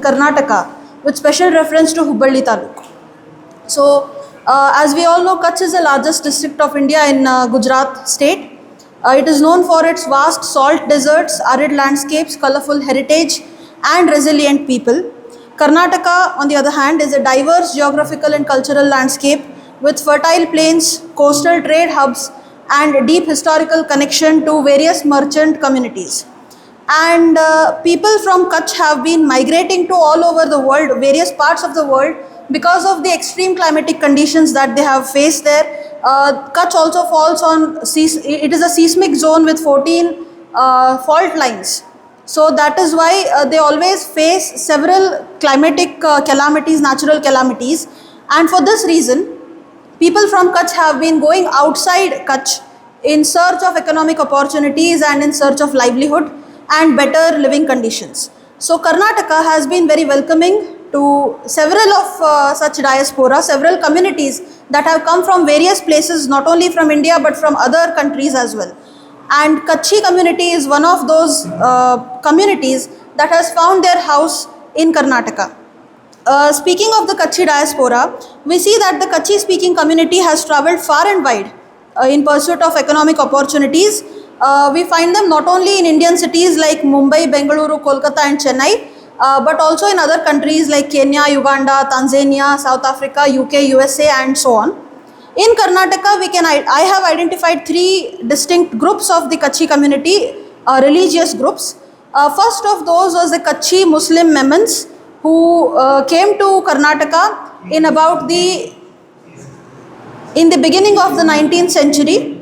Karnataka, with special reference to Hubballi Taluk. So, as we all know, Kutch is the largest district of India in Gujarat state. It is known for its vast salt deserts, arid landscapes, colorful heritage, and resilient people. Karnataka, on the other hand, is a diverse geographical and cultural landscape with fertile plains, coastal trade hubs, and a deep historical connection to various merchant communities. And people from Kutch have been migrating to all over the world, various parts of the world, because of the extreme climatic conditions that they have faced there. Kutch also falls on, it is a seismic zone with 14 fault lines. So that is why they always face several climatic calamities, natural calamities. And for this reason, people from Kutch have been going outside Kutch in search of economic opportunities and in search of livelihood and better living conditions. So Karnataka has been very welcoming to several of such diaspora, several communities that have come from various places, not only from India but from other countries as well. And Kutchi community is one of those communities that has found their house in Karnataka. Speaking of the Kutchi diaspora, we see that the Kutchi speaking community has travelled far and wide in pursuit of economic opportunities. We find them not only in Indian cities like Mumbai, Bengaluru, Kolkata and Chennai, but also in other countries like Kenya, Uganda, Tanzania, South Africa, UK, USA and so on. In Karnataka, I have identified three distinct groups of the Kutchi community, religious groups. First of those was the Kutchi Muslim Memons who came to Karnataka in the beginning of the 19th century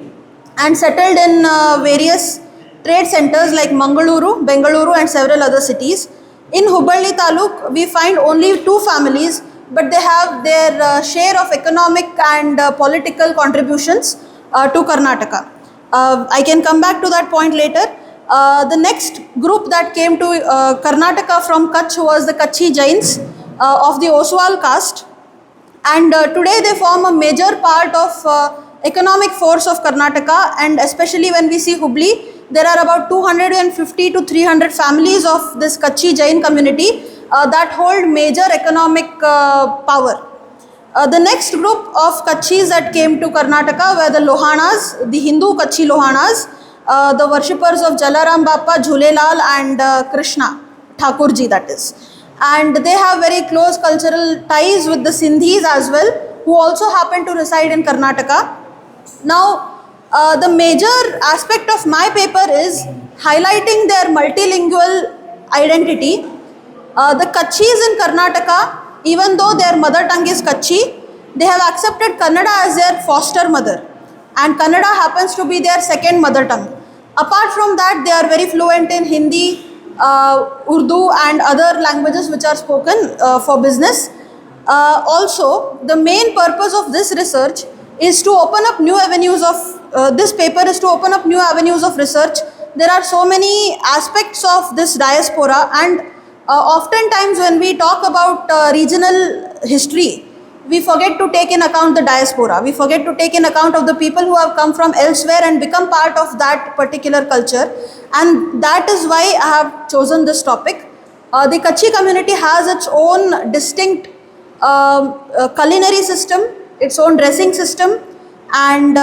and settled in various trade centers like Mangaluru, Bengaluru and several other cities. In Hubballi Taluk, we find only two families, but they have their share of economic and political contributions to Karnataka. I can come back to that point later. The next group that came to Karnataka from Kutch was the Kutchi Jains of the Oswal caste, and today they form a major part of economic force of Karnataka, and especially when we see Hubli, there are about 250 to 300 families of this Kutchi Jain community that hold major economic power. The next group of Kutchis that came to Karnataka were the Lohanas, the Hindu Kutchi Lohanas, the worshippers of Jalaram Bappa, Jhulelal and Krishna, Thakurji that is. And they have very close cultural ties with the Sindhis as well, who also happen to reside in Karnataka. Now, the major aspect of my paper is highlighting their multilingual identity. The Kutchis in Karnataka, even though their mother tongue is Kutchi, they have accepted Kannada as their foster mother, and Kannada happens to be their second mother tongue. Apart from that, they are very fluent in Hindi, Urdu and other languages which are spoken for business. Also, the main purpose of this research is to open up new avenues of, this paper is to open up new avenues of research. There are so many aspects of this diaspora, and oftentimes when we talk about regional history, we forget to take in account the diaspora. We forget to take in account of the people who have come from elsewhere and become part of that particular culture. And that is why I have chosen this topic. The Kutchi community has its own distinct culinary system, its own dressing system, and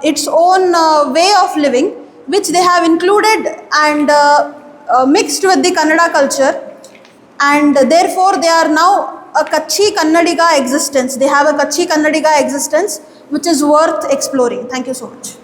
its own way of living, which they have included and mixed with the Kannada culture. And therefore, they are now a Kutchi Kannadiga existence. They have a Kutchi Kannadiga existence which is worth exploring. Thank you so much.